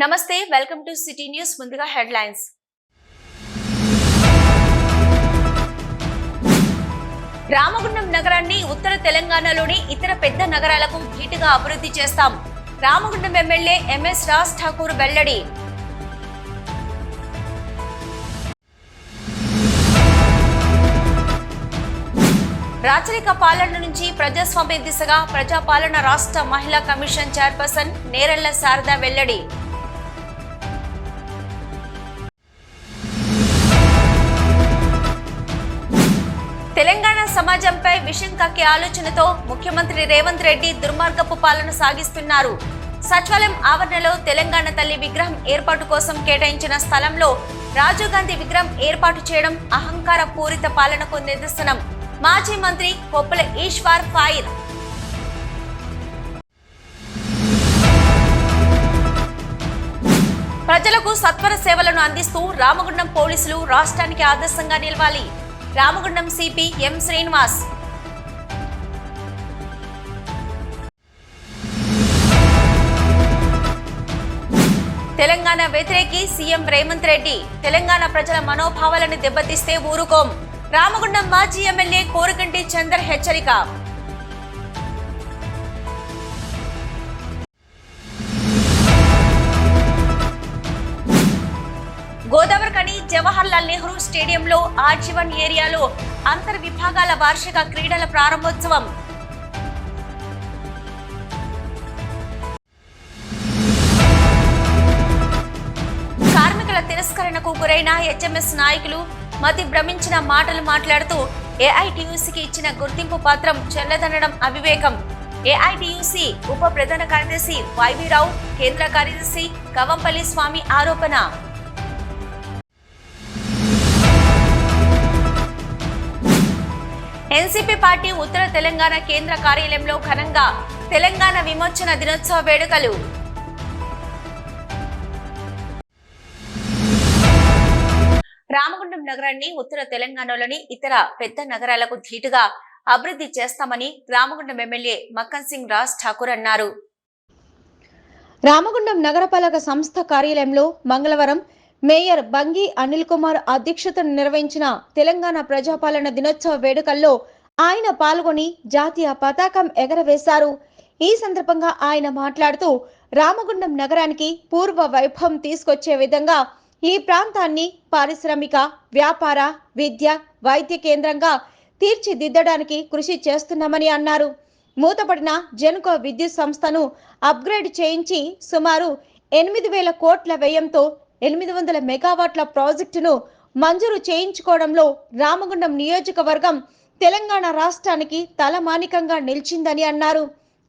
నమస్తే welcome to city news ముందుగా headlines Ramagundam నగరాన్ని ఉత్తర తెలంగాణలోని ఇతర పెద్ద నగరాలకు ధీటుగా అభివృద్ధి చేస్తాం రామగుండం ఎమ్మెల్యే ఎంఎస్ రాజ్ ఠాకూర్ వెల్లడి రాచరిక పాలన నుంచి ప్రజాస్వామ్య దిశగా ప్రజాపాలన రాష్ట్ర మహిళా కమిషన్ చైర్పర్సన్ నేరెళ్ల శారద వెల్లడి తెలంగాణ సమాజంపై విషం కక్కే ఆలోచనతో ముఖ్యమంత్రి రేవంత్ రెడ్డి దుర్మార్గపు పాలన సాగిస్తున్నారు సచివాలయం ఆవరణలో తెలంగాణ తల్లి విగ్రహం ఏర్పాటు కోసం కేటాయించిన స్థలంలో రాజీవ్ గాంధీ విగ్రహం ఏర్పాటు చేయడం అహంకార పూరిత పాలనకు నిదర్శనం మాజీ మంత్రి కొప్పుల ఈశ్వర్ ఫైర్ ప్రజలకు సత్వర సేవలను అందిస్తూ రామగుండం పోలీసులు రాష్ట్రానికి ఆదర్శంగా నిలవాలి రామగుండం సిపి ఎం శ్రీనివాస్ తెలంగాణ వ్యతిరేకి సీఎం రేవంత్ రెడ్డి తెలంగాణ ప్రజల మనోభావాలను దెబ్బతీస్తే ఊరుకోం రామగుండం మాజీ ఎమ్మెల్యే కోరుగంటి చందర్ హెచ్చరిక గోదావరికని జవహర్లాల్ నెహ్రూ స్టేడియంలో ఆజీవన్ ఏరియాలో అంతర్ విభాగాల వార్షిక క్రీడల ప్రారంభోత్సవం కార్మికుల తిరస్కరణకు గురైన హెచ్ఎంఎస్ నాయకులు మతి భ్రమించిన మాటలు మాట్లాడుతూ ఏఐటియుసికి ఇచ్చిన గుర్తింపు పత్రం చెల్లదనడం అవివేకం ఏఐటియుసి ఉప ప్రధాన కార్యదర్శి వైవి రావు కేంద్ర కార్యదర్శి కవంపల్లి స్వామి ఆరోపణ ఎన్సీపీ పార్టీ ఉత్తర తెలంగాణ కేంద్ర కార్యాలయంలో ఘనంగా తెలంగాణ విమోచన దినోత్సవ వేడుకలు రామగుండం నగరాన్ని ఉత్తర తెలంగాణలోని ఇతర పెద్ద నగరాలకు ధీటుగా అభివృద్ధి చేస్తామని రామగుండం ఎమ్మెల్యే మక్కన్ సింగ్ రాజ్ ఠాకూర్ అన్నారు. రామగుండం నగరపాలక సంస్థ కార్యాలయంలో మంగళవారం మేయర్ బంగి అనిల్ కుమార్ అధ్యక్షతన నిర్వహించిన తెలంగాణ ప్రజాపాలన దినోత్సవ వేడుకల్లో ఆయన పాల్గొని జాతీయ పతాకం ఎగరవేశారు. ఈ సందర్భంగా ఆయన మాట్లాడుతూ రామగుండం నగరానికి పూర్వ వైభవం తీసుకొచ్చే విధంగా ఈ ప్రాంతాన్ని పారిశ్రామిక, వ్యాపార, విద్య, వైద్య కేంద్రంగా తీర్చిదిద్దడానికి కృషి చేస్తున్నామని అన్నారు. మూతపడిన జెన్కో విద్యుత్ సంస్థను అప్గ్రేడ్ చేయించి సుమారు 8,000 కోట్ల వ్యయంతో 800 మెగావాట్ల ప్రాజెక్టును మంజూరు చేయించుకోవడంలో రామగుండం నియోజకవర్గం తెలంగాణ రాష్ట్రానికి తలమానికంగా నిలిచిందని అన్నారు.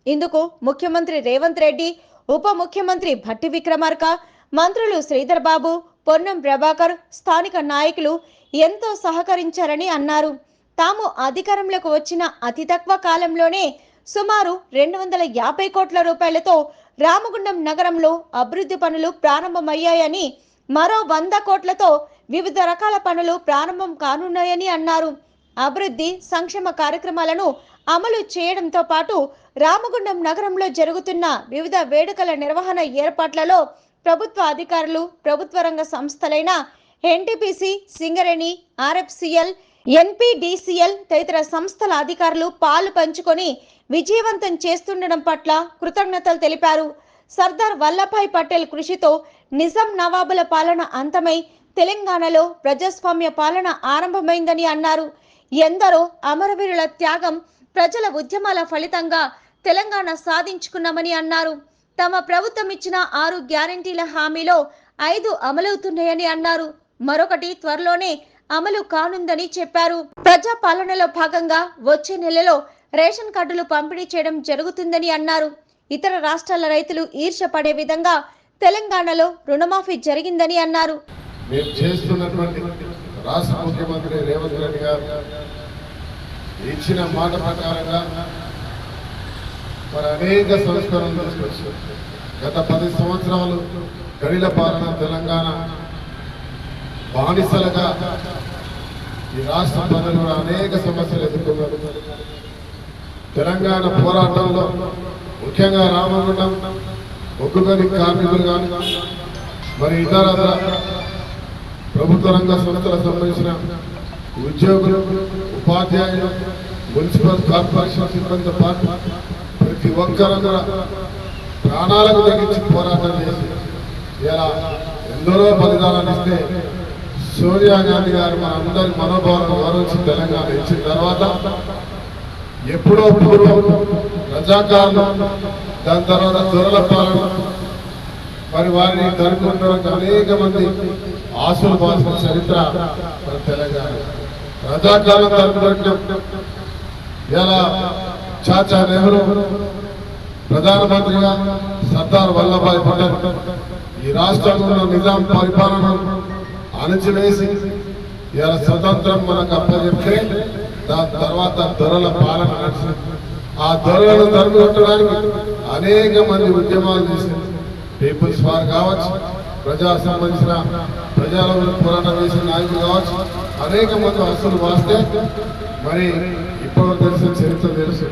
ఇందుకు ముఖ్యమంత్రి రేవంత్ రెడ్డి, ఉప ముఖ్యమంత్రి భట్టి విక్రమార్క, మంత్రులు శ్రీధర్ బాబు, పొన్నం ప్రభాకర్, స్థానిక నాయకులు ఎంతో సహకరించారని అన్నారు. తాము అధికారంలోకి వచ్చిన అతి తక్కువ కాలంలోనే సుమారు 250 కోట్ల రూపాయలతో రామగుండం నగరంలో అభివృద్ధి పనులు ప్రారంభమయ్యాయని, మరో 100 కోట్లతో వివిధ రకాల పనులు ప్రారంభం కానున్నాయని అన్నారు. అభివృద్ధి సంక్షేమ కార్యక్రమాలను అమలు చేయడంతో పాటు రామగుండం నగరంలో జరుగుతున్న వివిధ వేడుకల నిర్వహణ ఏర్పాట్లలో ప్రభుత్వ అధికారులు, ప్రభుత్వ రంగ సంస్థలైన ఎన్టీపీసీ, సింగరేణి, ఆర్ఎఫ్సిఎల్, ఎన్పీడీసీఎల్ తదితర సంస్థల అధికారులు పాలు పంచుకొని విజయవంతం చేస్తుండడం పట్ల కృతజ్ఞతలు తెలిపారు. సర్దార్ వల్లభాయ్ పటేల్ కృషితో నిజాం నవాబుల పాలన అంతమై తెలంగాణలో ప్రజాస్వామ్య పాలన ఆరంభమైందని అన్నారు. ఎందరో అమరవీరుల త్యాగం, ప్రజల ఉద్యమాల ఫలితంగా తెలంగాణ సాధించుకున్నామని అన్నారు. తమ ప్రభుత్వం ఇచ్చిన 6 గ్యారంటీల హామీలో 5 అమలవుతున్నాయని అన్నారు. మరొకటి త్వరలోనే అమలు కానుందని చెప్పారు. ప్రజా పాలనలో భాగంగా వచ్చే నెలలో రేషన్ కార్డులు పంపిణీ చేయడం జరుగుతుందని అన్నారు. ఇతర రాష్ట్రాల రైతులు ఈర్ష్యపడే విధంగా తెలంగాణలో రుణమాఫీ జరిగిందని అన్నారు. రాష్ట్ర ముఖ్యమంత్రి రేవంత్ రెడ్డి గారు ఇచ్చిన మాట ప్రకారంగా మరి అనేక సంస్కరణలు తీసుకొచ్చారు. గత 10 సంవత్సరాలు గడిల పాలన తెలంగాణ బానిసలుగా ఈ రాష్ట్ర ప్రజలు అనేక సమస్యలు ఎదుర్కొన్నారు. తెలంగాణ పోరాటంలో ముఖ్యంగా రామగుండం ఒక్కొక్కరి కార్మికులు కానీ మరి ఇతర ప్రభుత్వ రంగ సంస్థలకు సంబంధించిన ఉద్యోగులు, ఉపాధ్యాయులు, మున్సిపల్ కార్పొరేషన్ సిబ్బందితో పాటు ప్రతి ఒక్కరూ కూడా ప్రాణాలకు తగ్గించి పోరాటం చేసి ఇలా ఎందరో బలిదానాలు ఇస్తే సోనియా గాంధీ గారు మన అందరి మనోభావాలను గౌరవించి తెలంగాణ ఇచ్చిన తర్వాత ఎప్పుడో పూర్వం రజాకారులు, దాని తర్వాత దొరల పాలన, మరి వారిని తరుపుకోవడానికి అనేక మంది ఆశలు బాసిన చరిత్ర మన తెలంగాణ. రజాకాలం తరుపుకోవడం ఇలా చాచా నెహ్రూ ప్రధానమంత్రిగా, సర్దార్ వల్లభాయ్ పటేల్ ఈ రాష్ట్రంలో నిజాం పరిపాలన అణచివేసి ఇలా స్వతంత్రం మనకు అప్పచెప్తే దాని తర్వాత దొరల పాలన నడిచింది. ఆ దొరలను తరుముకొట్టడానికి అనేక మంది ఉద్యమాలు చేసింది. పీపుల్స్ వార్ కావచ్చు, ప్రజా సంబంధించిన ప్రజల పోరాటం చేసిన నాయకులు కావచ్చు, అనేక మంది హస్తులు వాస్తే మరి ఇప్పుడు తెలిసిన చరిత్ర తెలుసు.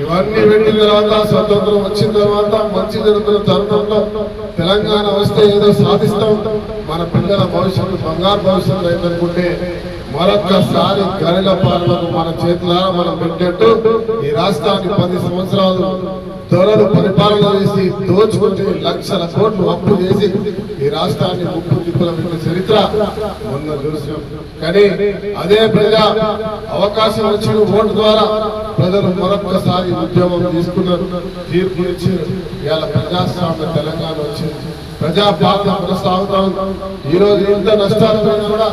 ఇవన్నీ పెట్టిన తర్వాత స్వతంత్రం వచ్చిన తర్వాత మంచి జరుగుతున్న తరుణంలో తెలంగాణ వస్తే ఏదో సాధిస్తాం, మన పిల్లల భవిష్యత్తు బంగారు భవిష్యత్తు అయితనుకుంటే మరొక్కసారి గరిల పాలనకు మన చేతులారా మనం పెట్టినట్టు ఈ రాష్ట్రాన్ని 10 సంవత్సరాలు దొరలు పరిపాలన చేసి దోచుకుంటే లక్షల కోట్లు అప్పు చేసి ఈ రాష్ట్రాన్ని ముప్పు తిప్పుల పెట్టిన చరిత్ర మొన్న చూసినాం. కానీ అదే ప్రజా అవకాశం వచ్చిన ఓటు ద్వారా ప్రజలు మరొక్కసారి ఉద్యమం తీసుకున్నారు, తీర్పు ఇచ్చారు. ఇవాళ ప్రజాస్వామ్య తెలంగాణ వచ్చింది, ప్రజాపాలన కొనసాగుతా ఉంది. ఈ రోజు ఇంత నష్టాలు కూడా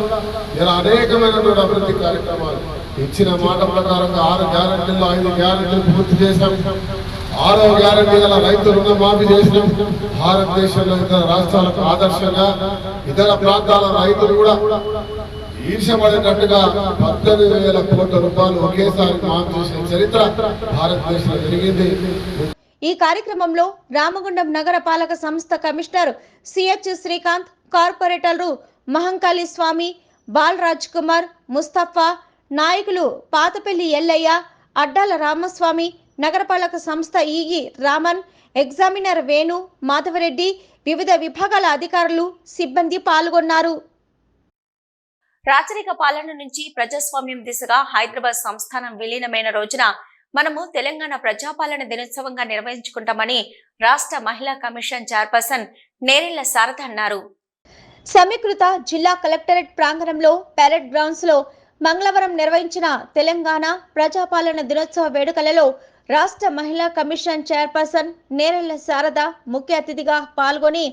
ఇలా అనేకమైనటువంటి అభివృద్ధి కార్యక్రమాలు ఇచ్చిన మాట ప్రకారంగా 6 గ్యారెంటీల్లో 5 గ్యారెంటీలు పూర్తి చేశాం. 6వ గ్యారెంటీ గల రైతు రుణమాఫీ చేసినాం. భారతదేశంలో ఇతర రాష్ట్రాలకు ఆదర్శంగా ఇతర ప్రాంతాల రైతులు కూడా ఈర్షపడేటట్టుగా 18,000 కోట్ల రూపాయలు ఒకేసారి మాఫీ చేసిన చరిత్ర భారతదేశంలో జరిగింది. ఈ కార్యక్రమంలో రామగుండం నగర పాలక సంస్థ కమిషనర్ సిహెచ్ శ్రీకాంత్, కార్పొరేటర్లు మహంకాళి స్వామి, బాలరాజ్ కుమార్, ముస్తఫా, నాయకులు పాతపల్లి ఎల్లయ్య, అడ్డాల రామస్వామి, నగరపాలక సంస్థ ఈఈ రామన్, ఎగ్జామినర్ వేణు, మాధవరెడ్డి, వివిధ విభాగాల అధికారులు, సిబ్బంది పాల్గొన్నారు. రాచరిక పాలన నుంచి ప్రజాస్వామ్యం దిశగా హైదరాబాద్ సంస్థానం విలీనమైన రోజున మనము తెలంగాణ ప్రజాపాలన దినోత్సవంగా నిర్వహించుకుంటామని రాష్ట్ర మహిళా కమిషన్ చైర్పర్సన్ నేరెళ్ల శారద అన్నారు. సమీకృత జిల్లా కలెక్టరేట్ ప్రాంగణంలో పెరెడ్ గ్రౌండ్స్ లో మంగళవారం నిర్వహించిన తెలంగాణ ప్రజాపాలన దినోత్సవ వేడుకలలో రాష్ట్ర మహిళా కమిషన్ చైర్పర్సన్ నేరెళ్ల శారద ముఖ్య అతిథిగా పాల్గొని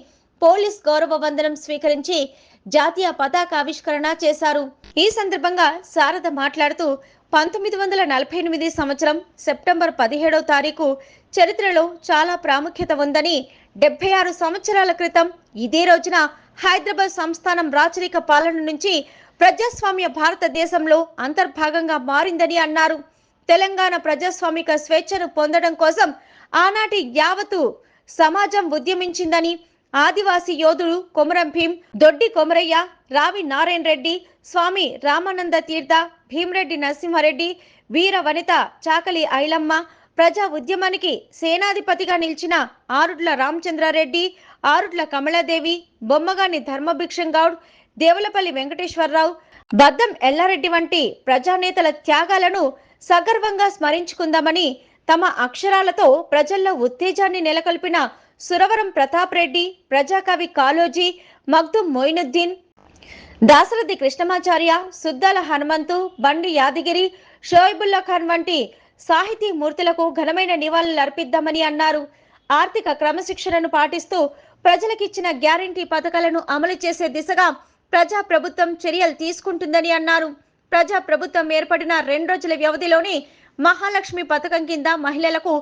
పోలీస్ గౌరవ వందనం స్వీకరించి జాతీయ పతాకావిష్కరణ చేశారు. ఈ సందర్భంగా శారద మాట్లాడుతూ 1948 సంవత్సరం సెప్టెంబర్ 17వ తారీఖు చరిత్రలో చాలా ప్రాముఖ్యత ఉందని, 76 సంవత్సరాల క్రితం ఇదే రోజున హైదరాబాద్ సంస్థానం రాచరిక పాలన నుంచి ప్రజాస్వామ్య భారతదేశంలో అంతర్భాగంగా మారిందని అన్నారు. తెలంగాణ ప్రజాస్వామిక స్వేచ్ఛను పొందడం కోసం ఆనాటి యావత్తు సమాజం ఉద్యమించిందని, ఆదివాసీ యోధుడు కొమరం భీం, దొడ్డి కొమరయ్య, రావి నారాయణ రెడ్డి, స్వామి రామానంద తీర్థ, భీమరెడ్డి నరసింహారెడ్డి, వీర వనిత చాకలి ఐలమ్మ, ప్రజా ఉద్యమానికి సేనాధిపతిగా నిలిచిన ఆరుడ్ల రామచంద్రారెడ్డి, ఆరుడ్ల కమలాదేవి, బొమ్మగాని ధర్మభిక్షం గౌడ్, దేవులపల్లి వెంకటేశ్వరరావు, బద్దం ఎల్లారెడ్డి వంటి ప్రజానేతల త్యాగాలను సగర్వంగా స్మరించుకుందామని తమ అక్షరాలతో ప్రజల్లో ఉత్తేజాన్ని నెలకొల్పిన సురవరం ప్రతాప్ రెడ్డి, ప్రజాకవి కాళోజీ, మగ్దుం మొయినుద్దీన్, దాసరథి కృష్ణమాచార్య, సుద్దాల హనుమంతు, బండి యాదగిరి, షోయిబుల్లా ఖాన్ వంటి సాహితీ మూర్తులకు ఘనమైన నివాళులు అర్పిద్దామని అన్నారు. ఆర్థిక క్రమశిక్షణను పాటిస్తూ ప్రజలకిచ్చిన గ్యారంటీ పథకాలను అమలు చేసే దిశగా ప్రజా ప్రభుత్వం చర్యలు తీసుకుంటుందని అన్నారు. ప్రజా ప్రభుత్వం ఏర్పడిన 2 రోజుల వ్యవధిలోనే మహాలక్ష్మి పథకం కింద మహిళలకు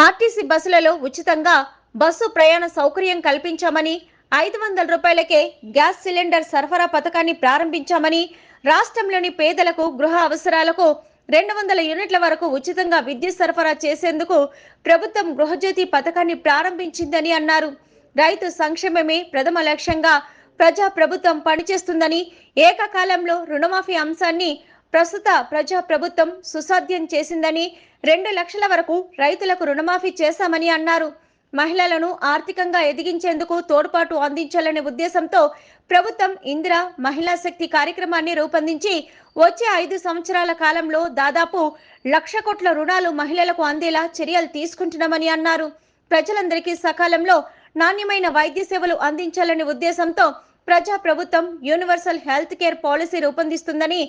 ఆర్టీసీ బస్సులలో ఉచితంగా బస్సు ప్రయాణ సౌకర్యం కల్పించామని, 500 రూపాయలకే గ్యాస్ సిలిండర్ సరఫరా పథకాన్ని ప్రారంభించామని, రాష్ట్రంలోని పేదలకు గృహ అవసరాలకు 200 యూనిట్ల వరకు ఉచితంగా విద్యుత్ సరఫరా చేసేందుకు ప్రభుత్వం గృహజ్యోతి పథకాన్ని ప్రారంభించిందని అన్నారు. రైతు సంక్షేమమే ప్రథమ లక్ష్యంగా ప్రజా ప్రభుత్వం పనిచేస్తుందని, ఏకకాలంలో రుణమాఫీ అంశాన్ని ప్రస్తుత ప్రజా ప్రభుత్వం సుసాధ్యం చేసిందని, 2 లక్షల వరకు రైతులకు రుణమాఫీ చేశామని అన్నారు. మహిళలను ఆర్థికంగా ఎదిగించేందుకు తోడ్పాటు అందించాలనే ఉద్దేశంతో ప్రభుత్వం ఇందిరా మహిళా శక్తి కార్యక్రమాన్ని రూపొందించి వచ్చే 5 సంవత్సరాల కాలంలో దాదాపు 1,00,000 కోట్ల రుణాలు మహిళలకు అందేలా చర్యలు తీసుకుంటున్నామని అన్నారు. ప్రజలందరికీ సకాలంలో నాణ్యమైన వైద్య సేవలు అందించాలనే ఉద్దేశంతో ప్రజా ప్రభుత్వం యూనివర్సల్ హెల్త్ కేర్ పాలసీ రూపొందిస్తుందని,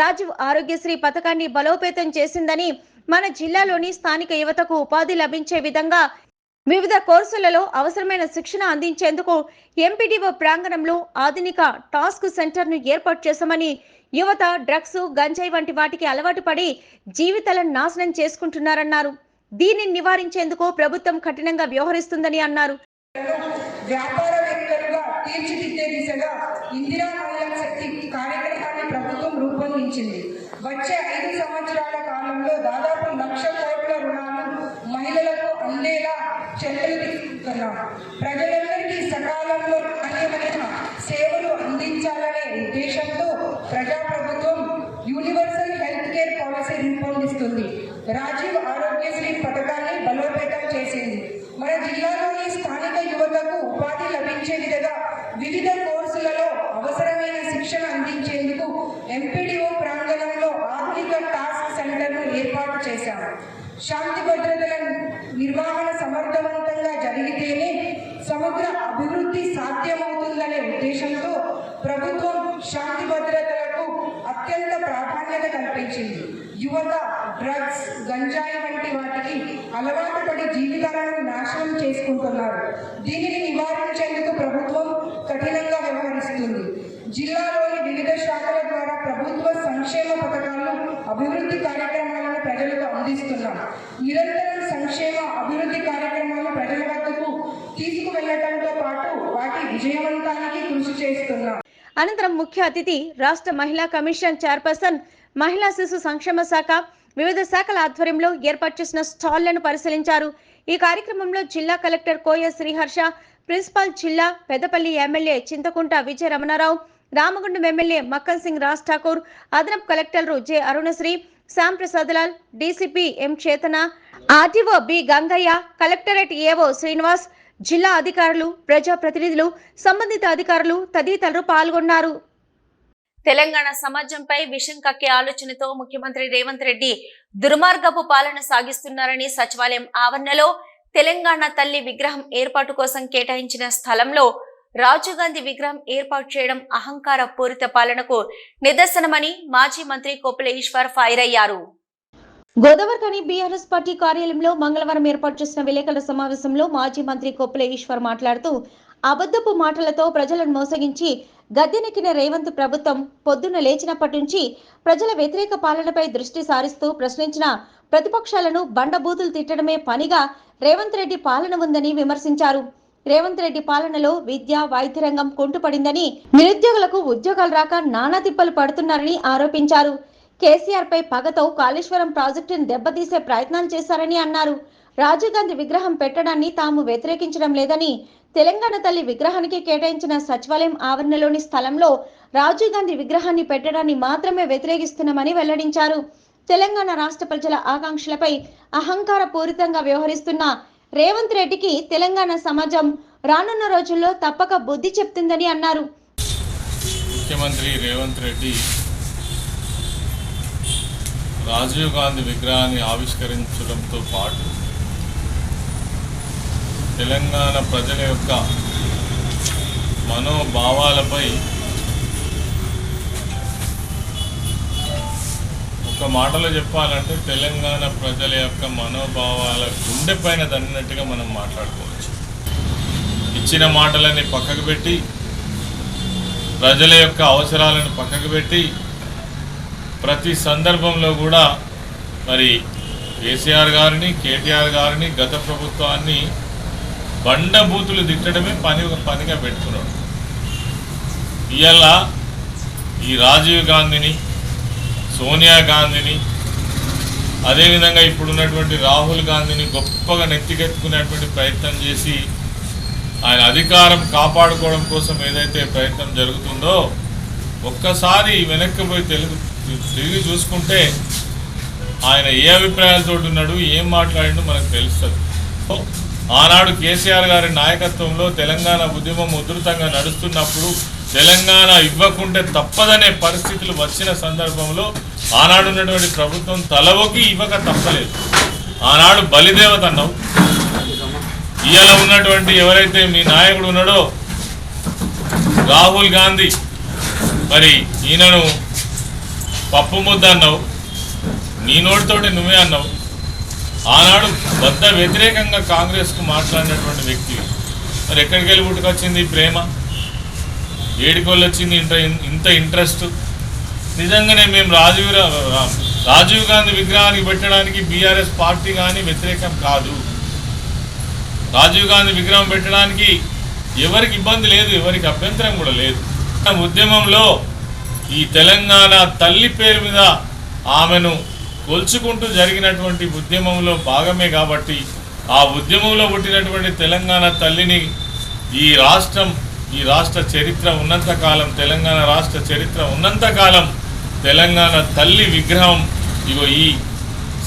రాజీవ్ ఆరోగ్యశ్రీ పథకాన్ని బలోపేతం చేసిందని, మన జిల్లాలోని స్థానిక యువతకు ఉపాధి లభించే విధంగా వివిధ కోర్సులలో అవసరమైన శిక్షణ అందించేందుకు ఎంపీడీఓ ప్రాంగణంలో ఆధునిక టాస్క్ సెంటర్ను ఏర్పాటు చేశామని, యువత డ్రగ్స్, గంజాయి వంటి వాటికి అలవాటు పడి జీవితాలను నాశనం చేసుకుంటున్నారన్నారు. దీనిని నివారించేందుకు ప్రభుత్వం కఠినంగా వ్యవహరిస్తుందని అన్నారు. వ్యాపారవేత్తలుగా తీర్చిదిద్దే దిశగా ఇందిరా మహిళా శక్తి కార్యక్రమాన్ని ప్రభుత్వం రూపొందించింది. వచ్చే 5 సంవత్సరాల కాలంలో దాదాపు 1,00,000 కోట్ల రుణాలు మహిళలకు అందేలా చర్యలు తీసుకుంటున్నాం. ప్రజలందరికీ సకాలంలో నాణ్యమైన సేవలు అందించాలనే ఉద్దేశంతో ప్రజాప్రభుత్వం యూనివర్సల్ హెల్త్ కేర్ పాలసీ రూపొందిస్తుంది. రాజీవ్ ఆరోగ్యశ్రీ పథకాన్ని బలోపేతం చేసింది. మన జిల్లాలోని స్థానిక యువతకు ఉపాధి లభించే విధంగా వివిధ కోర్సులలో అవసరమైన శిక్షణ అందించేందుకు ఎంపీడీఓ ప్రాంగణంలో ఆధునిక టాస్క్ సెంటర్ను ఏర్పాటు చేశాము. శాంతి భద్రతల నిర్వహణ సమర్థవంతంగా జరిగితేనే సమగ్ర అభివృద్ధి సాధ్యమవుతుందనే ఉద్దేశంతో ప్రభుత్వం శాంతి భద్రతలకు అత్యంత ప్రాధాన్యత కల్పించింది. యువత డ్రగ్స్, గంజాయి వంటి వాటికి అలవాటు పడి జీవితాలను నాశనం చేసుకుంటున్నారు. దీనిని నివారించేందుకు ప్రభుత్వం కఠినంగా వ్యవహరిస్తుంది. జిల్లాలోని వివిధ శాఖల ద్వారా ప్రభుత్వ సంక్షేమ పథకాలను, అభివృద్ధి కార్యక్రమాలను ప్రజలకు అందిస్తున్నాం. నిరంతరం సంక్షేమ అభివృద్ధి కార్యక్రమాలను ప్రజల వద్దకు తీసుకువెళ్లడంతో పాటు వాటి విజయవంతానికి కృషి చేస్తున్నాం. అనంతరం ముఖ్య అతిథి రాష్ట్ర మహిళా కమిషన్ చైర్పర్సన్, మహిళా శిశు సంక్షేమ శాఖ, వివిధ శాఖల ఆధ్వర్యంలో ఏర్పాటు చేసిన స్టాళ్లను పరిశీలించారు. ఈ కార్యక్రమంలో జిల్లా కలెక్టర్ కోయ శ్రీహర్ష, ప్రిన్సిపాల్ జిల్లా పెద్దపల్లి ఎమ్మెల్యే చింతకుంట విజయ రమణారావు, రామగుండం ఎమ్మెల్యే మక్కన్ సింగ్ రాజ్ ఠాకూర్, అదనపు కలెక్టర్లు జె అరుణశ్రీ, శ్యామ్ ప్రసాద్ లాల్, డీసీపీ ఎం చేతన, ఆర్టీఓ బి గంగయ్య, కలెక్టరేట్ ఏవో శ్రీనివాస్, జిల్లా అధికారులు, ప్రజాప్రతినిధులు, సంబంధిత అధికారులు తదితరులు పాల్గొన్నారు. తెలంగాణ సమాజంపై విషం కక్కే ఆలోచనతో ముఖ్యమంత్రి రేవంత్ రెడ్డి దుర్మార్గపు పాలన సాగిస్తున్నారని సచివాలయం ఆవరణలో తెలంగాణ తల్లి విగ్రహం ఏర్పాటు కోసం కేటాయించిన స్థలంలో రాజీవ్ గాంధీ విగ్రహం ఏర్పాటు చేయడం అహంకార పూరిత పాలనకు నిదర్శనమని మాజీ మంత్రి కొప్పుల ఈశ్వర్ ఫైర్ అయ్యారు. గోదావరిఖని బీఆర్ఎస్ పార్టీ కార్యాలయంలో మంగళవారం ఏర్పాటు చేసిన విలేకరుల సమావేశంలో మాజీ మంత్రి కొప్పుల ఈశ్వర్ మాట్లాడుతూ, అబద్ధపు మాటలతో ప్రజలను మోసగించి గద్దెనెక్కిన రేవంత్ ప్రభుత్వం పొద్దున్న లేచినప్పటి నుంచి ప్రజల వ్యతిరేక పాలనపై దృష్టి సారిస్తూ ప్రశ్నించిన ప్రతిపక్షాలను బండబూతులు తిట్టడమే పనిగా రేవంత్ రెడ్డి పాలన ఉందని విమర్శించారు. రేవంత్ రెడ్డి పాలనలో విద్య, వైద్య రంగం కుంటుపడిందని, నిరుద్యోగులకు ఉద్యోగాలు రాక నానా తిప్పలు పడుతున్నారని ఆరోపించారు. కేసీఆర్ పై పగతో కాళేశ్వరం ప్రాజెక్టును దెబ్బతీసే ప్రయత్నాలు చేశారని అన్నారు. రాజీవ్ గాంధీ విగ్రహం పెట్టడాన్ని తాము వ్యతిరేకించడం లేదని, తెలంగాణ తల్లి విగ్రహానికి కేటాయించిన సచివాలయం ఆవరణలోని స్థలంలో రాజీవ్ గాంధీ విగ్రహాన్ని పెట్టడాన్ని మాత్రమే వ్యతిరేకిస్తున్నామని వెల్లడించారు. తెలంగాణ రాష్ట్ర ప్రజల ఆకాంక్షలపై అహంకార పూరితంగా వ్యవహరిస్తున్న రేవంత్ రెడ్డికి తెలంగాణ సమాజం రానున్న రోజుల్లో తప్పక బుద్ధి చెప్తుందని అన్నారు. ముఖ్యమంత్రి రేవంత్ రెడ్డి రాజీవ్ గాంధీ విగ్రహాన్ని ఆవిష్కరించడంతో పాటు తెలంగాణ ప్రజల యొక్క మనోభావాలపై ఒక మాటలో చెప్పాలంటే తెలంగాణ ప్రజల యొక్క మనోభావాల గుండె పైన దన్నినట్టుగా మనం మాట్లాడుకోవచ్చు. ఇచ్చిన మాటలని పక్కకు పెట్టి, ప్రజల యొక్క అవసరాలను పక్కకు పెట్టి, ప్రతి సందర్భంలో కూడా మరి కేసీఆర్ గారిని, కేటీఆర్ గారిని, గత ప్రభుత్వాన్ని బండబూతులు తిట్టడమే పనిగా పెట్టుకున్నాడు. ఇవాళ ఈ రాజీవ్ గాంధీని, సోనియా గాంధీని, అదేవిధంగా ఇప్పుడున్నటువంటి రాహుల్ గాంధీని గొప్పగా నెత్తికెత్తుకునేటువంటి ప్రయత్నం చేసి ఆయన అధికారం కాపాడుకోవడం కోసం ఏదైతే ప్రయత్నం జరుగుతుందో ఒక్కసారి వెనక్కి పోయి తిరిగి చూసుకుంటే ఆయన ఏ అభిప్రాయాలతో ఉన్నాడు, ఏం మాట్లాడిండో మనకు తెలుస్తుంది. ఆనాడు కేసీఆర్ గారి నాయకత్వంలో తెలంగాణ ఉద్యమం ఉధృతంగా నడుస్తున్నప్పుడు తెలంగాణ ఇవ్వకుంటే తప్పదనే పరిస్థితులు వచ్చిన సందర్భంలో ఆనాడు ఉన్నటువంటి ప్రభుత్వం తలవొకి ఇవ్వక తప్పలేదు. ఆనాడు బలిదేవత అన్నావు. ఇవాళ ఉన్నటువంటి ఎవరైతే మీ నాయకుడు ఉన్నాడో రాహుల్ గాంధీ, మరి ఈయనను పప్పు ముద్ద అన్నావు. నీ నోటితోటి నువ్వే అన్నావు. ఆనాడు వద్ద వ్యతిరేకంగా కాంగ్రెస్కు మాట్లాడినటువంటి వ్యక్తి మరి ఎక్కడికి వెళ్ళి పుట్టుకొచ్చింది ప్రేమ? ఏడికోళ్ళు వచ్చింది ఇంత ఇంట్రెస్ట్? నిజంగానే మేము రాజీవ్ గాంధీ విగ్రహానికి పెట్టడానికి బీఆర్ఎస్ పార్టీ కానీ వ్యతిరేకం కాదు. రాజీవ్ గాంధీ విగ్రహం పెట్టడానికి ఎవరికి ఇబ్బంది లేదు, ఎవరికి అభ్యంతరం కూడా లేదు. ఉద్యమంలో ఈ తెలంగాణ తల్లి పేరు మీద ఆమెను కొల్చుకుంటూ జరిగినటువంటి ఉద్యమంలో భాగమే కాబట్టి ఆ ఉద్యమంలో పుట్టినటువంటి తెలంగాణ తల్లిని ఈ రాష్ట్ర చరిత్ర ఉన్నంతకాలం, తెలంగాణ రాష్ట్ర చరిత్ర ఉన్నంతకాలం తెలంగాణ తల్లి విగ్రహం ఇగో ఈ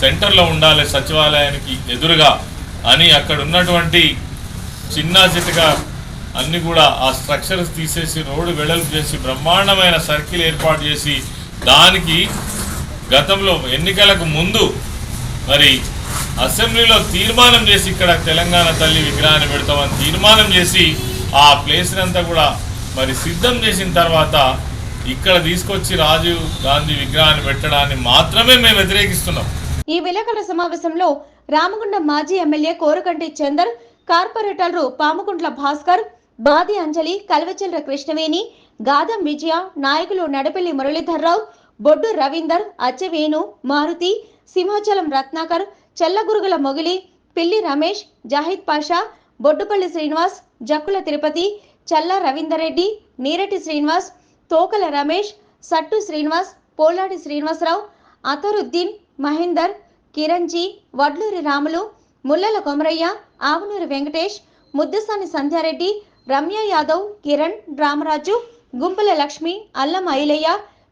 సెంటర్లో ఉండాలి సచివాలయానికి ఎదురుగా అని అక్కడ ఉన్నటువంటి చిన్న చితగా అన్నీ కూడా ఆ స్ట్రక్చర్స్ తీసేసి రోడ్డు వెడల్పు చేసి బ్రహ్మాండమైన సర్కిల్ ఏర్పాటు చేసి దానికి గతంలో ఎన్నికలకు ముందు మరి అసెంబ్లీలో తీర్మానం చేసి ఇక్కడ తెలంగాణ తల్లి విగ్రహాన్ని పెడతామని తీర్మానం చేసి ఆ ప్లేస్ని అంతా కూడా మరి సిద్ధం చేసిన తర్వాత ఇక్కడ తీసుకొచ్చి రాజీవ్ గాంధీ విగ్రహాన్ని పెట్టడాన్ని మాత్రమే మేము వ్యతిరేకిస్తున్నాం. ఈ విలేకరుల సమావేశంలో రామగుండం మాజీ ఎమ్మెల్యే కోరకంటి చందర్, కార్పొరేటర్లు పాముకుంట్ల భాస్కర్, బాది అంజలి, కల్వచెల్ర కృష్ణవేణి, గాదం విజయ, నాయకులు నడపల్లి మురళీధర్రావు, బొడ్డు రవీందర్, అచ్చవేణు, మారుతి, సింహాచలం రత్నాకర్, చెల్లగురుగుల మొగిలి, పిల్లి రమేష్, జాహిద్ పాషా, బొడ్డుపల్లి శ్రీనివాస్, జక్కుల తిరుపతి, చల్ల రవీందర్ రెడ్డి, నీరటి శ్రీనివాస్, తోకల రమేష్, సట్టు శ్రీనివాస్, పోలాడి శ్రీనివాసరావు, అతరుద్దీన్, మహేందర్, కిరణ్జీ, వడ్లూరి రాములు, ముల్లల కొమరయ్య, ఆవునూరి వెంకటేష్, ముద్దసాని సంధ్యారెడ్డి, రమ్య యాదవ్, కిరణ్, రామరాజు, గుంపుల లక్ష్మి, అల్లం ఐలయ్య,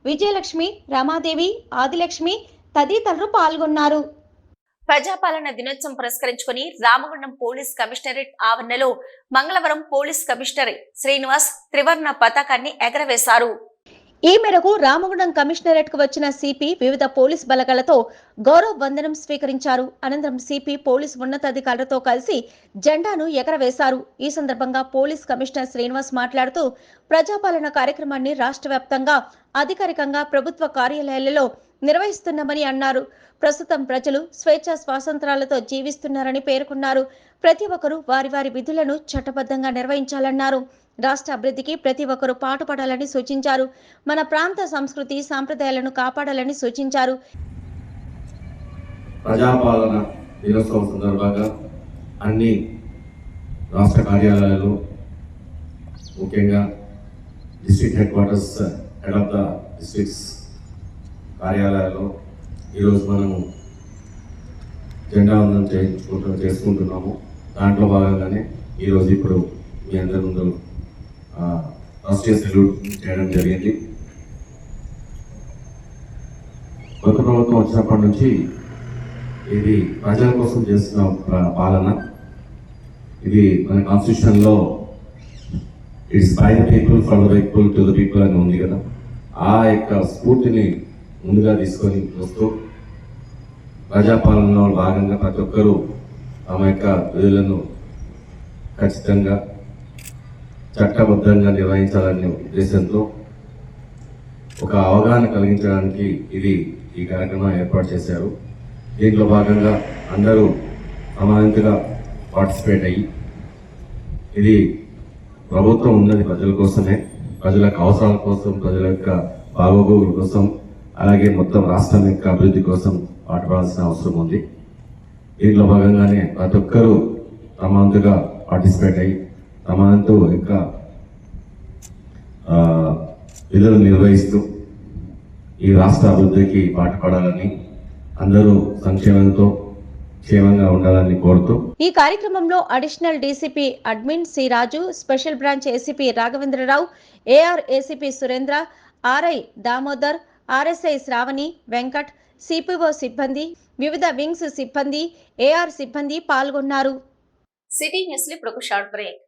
విజయలక్ష్మి, రమాదేవి, ఆదిలక్ష్మి తదితరులు పాల్గొన్నారు. ప్రజాపాలన దినోత్సవం పురస్కరించుకుని రామగుండం పోలీస్ కమిషనరేట్ ఆవరణలో మంగళవారం పోలీస్ కమిషనర్ శ్రీనివాస్ త్రివర్ణ పతాకాన్ని ఎగరవేశారు. ఈ మేరకు రామగుండం కమిషనరేట్ కు వచ్చిన సిపి వివిధ పోలీస్ బలగాలతో గౌరవ వందనం స్వీకరించారు. అనంతరం సిపి పోలీస్ ఉన్నతాధికారులతో కలిసి జెండాను ఎగరవేశారు. ఈ సందర్భంగా పోలీస్ కమిషనర్ శ్రీనివాస్ మాట్లాడుతూ ప్రజాపాలన కార్యక్రమాన్ని రాష్ట్ర వ్యాప్తంగా అధికారికంగా ప్రభుత్వ కార్యాలయాలలో నిర్వహిస్తున్నామని అన్నారు. ప్రస్తుతం ప్రజలు స్వేచ్ఛ స్వాతంత్రాలతో జీవిస్తున్నారని పేర్కొన్నారు. ప్రతి ఒక్కరూ వారి వారి విధులను చట్టబద్ధంగా నిర్వహించాలన్నారు. రాష్ట్ర అభివృద్ధికి ప్రతి ఒక్కరూ పాటుపడాలని సూచించారు. మన ప్రాంత సంస్కృతి సాంప్రదాయాలను కాపాడాలని సూచించారు. ప్రజాపాలన దినోత్సవం సందర్భంగా అన్ని రాష్ట్ర కార్యాలయాలు, ముఖ్యంగా district head quarters, head of the districts కార్యాలయాల్లో ఈరోజు మనము జెండా వందనం చేసుకుంటున్నాము. దాంట్లో భాగంగానే ఈరోజు ఇప్పుడు మీ అందరి ముందు రాష్ట్రీయ సెల్యూట్ చేయడం జరిగింది. కొత్త ప్రభుత్వం వచ్చినప్పటి నుంచి ఇది ప్రజల కోసం చేస్తున్న పాలన. ఇది మన కాన్స్టిట్యూషన్లో it's by the people, for the people, to the people అని ఉంది కదా. ఆ యొక్క స్ఫూర్తిని ముందుగా తీసుకొని వస్తూ ప్రజాపాలనలో భాగంగా ప్రతి ఒక్కరూ తమ యొక్క విధులను ఖచ్చితంగా చట్టబద్ధంగా నిర్వహించాలనే ఉద్దేశంతో ఒక అవగాహన కలిగించడానికి ఈ కార్యక్రమం ఏర్పాటు చేశారు. దీంట్లో భాగంగా అందరూ సమానంగా పార్టిసిపేట్ అయ్యి, ఇది ప్రభుత్వం ఉన్నది ప్రజల కోసమే, ప్రజల అవసరాల కోసం, ప్రజల యొక్క బాగోగుల కోసం, అలాగే మొత్తం రాష్ట్రం యొక్క అభివృద్ధి కోసం పాటుపడాల్సిన అవసరం ఉంది. దీంట్లో భాగంగానే ప్రతి ఒక్కరూ తమ వంతుగా పార్టిసిపేట్ అయ్యి తమ వంతు యొక్క విధులు నిర్వహిస్తూ ఈ రాష్ట్ర అభివృద్ధికి పాటుపడాలని, అందరూ సంక్షేమంతో క్షేమంగా ఉండాలని కోరుతూ ఈ కార్యక్రమంలో additional DCP admin C Raju, special branch ACP Raghavendra Rao, AR ACP Surendra, RI Damodar, RSI Sravani, Venkat, CPO సిబ్బంది, వివిధ వింగ్స్ సిబ్బంది, ఏఆర్ సిబ్బంది పాల్గొన్నారు. సిటీ న్యూస్ లో ఇప్పుడు ఒక షార్ట్ బ్రేక్.